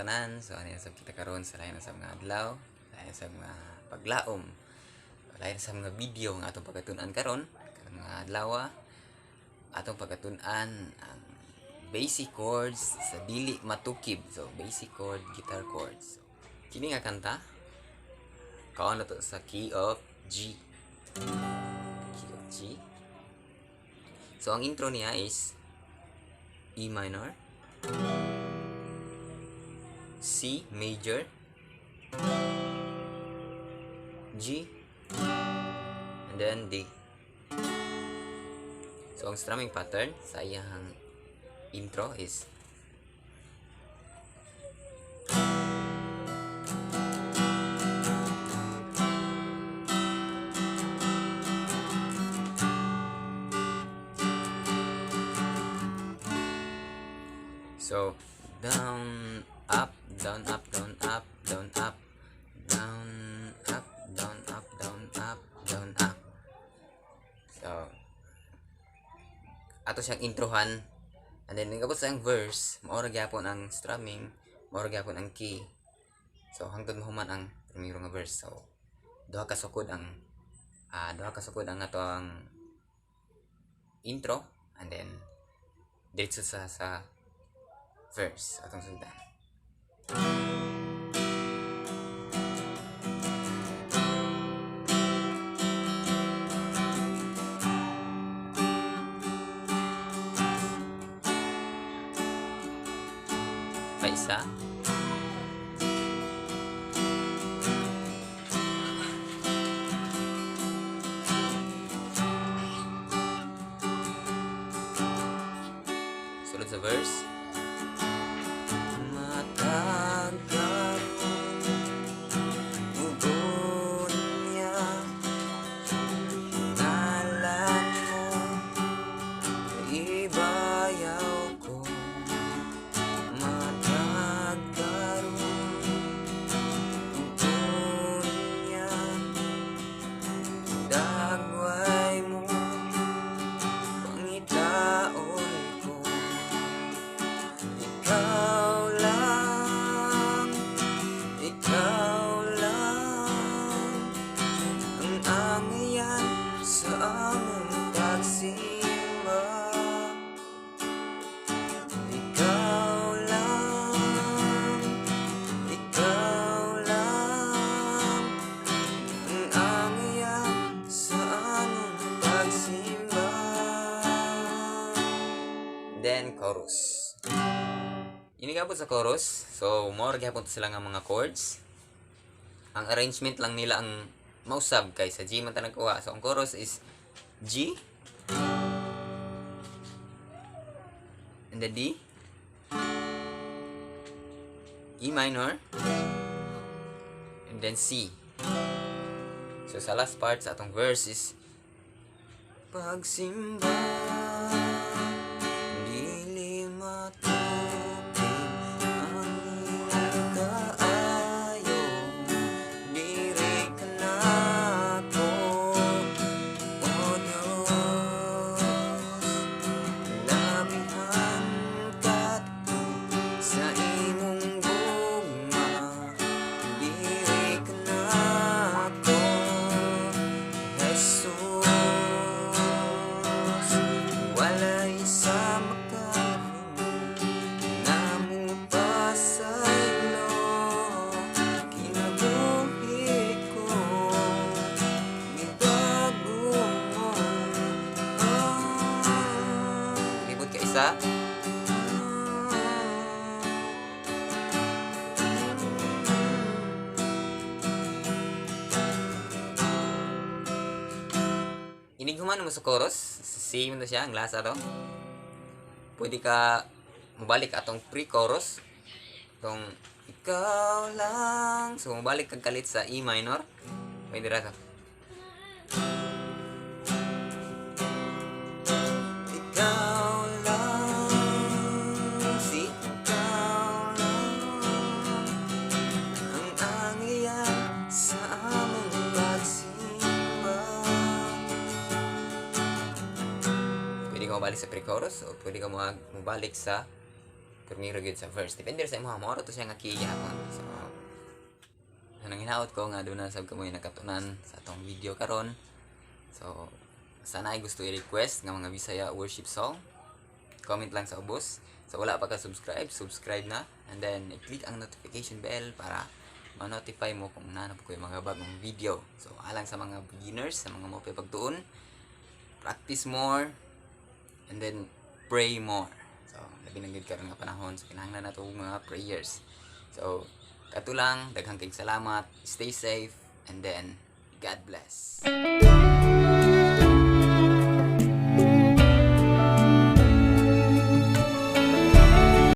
tanan. So ano sa kita karon sa lain sa mga adlaw, lain sa mga paglaom, lain sa mga video nga atong pagkatun-an karon karong mga adlaw, atong pagkatun-an ang basic chords sa dili matukib. So basic chord guitar chords. So, kini nga kanta kaon na to sa key of G. Key of G. So ang intro niya is E minor, C major, G, and then D. So ang strumming pattern sa iyang intro is so down, up, down, up, down, up, down, up, down, up, down, up, down, up, down, up. So ato siyang introhan, and then nagabot sa ang verse, maura gyapon ang strumming, maura gyapon ang key. So hangtod mahuman ang primero nga verse. So duha ka sukod ang ato ang intro, and then diretso sa verse atong sundan. Paisa. Sulod sa verse. Then chorus. Ini gabot sa chorus. So more gyapon sila nga mga chords. Ang arrangement lang nila ang mausab kay sa G man ta nagkuha. So ang chorus is G, and then D, E minor, and then C. So sa last part sa atong verse is pagsimba isa. Iniguman mo sa chorus, same na siya, ang lasa to. Pwede ka mabalik atong pre-chorus. Itong ikaw lang. So mabalik kag kalit sa E minor. Pwede ra to. Pwede ka mabalik sa pre-chorus o pwede ka mabalik sa primero gid sa verse. Depende sa imo, mao ra to siya nga key gyapon. So anong hinaot ko nga doon na sab kamoy nakatunan sa atong video karon. So sana ay gusto i-request nga mga Bisaya worship song, comment lang sa ubos. So wala pa ka subscribe na, and then i-click ang notification bell para ma-notify mo kung nanap ko yung mga bagong video. So alang sa mga beginners, sa mga mopay pagtuon, practice more and then pray more. So labi na gid karon nga panahon, so kinahanglan nato og mga prayers. So kato lang, daghang kayong salamat, stay safe, and then God bless.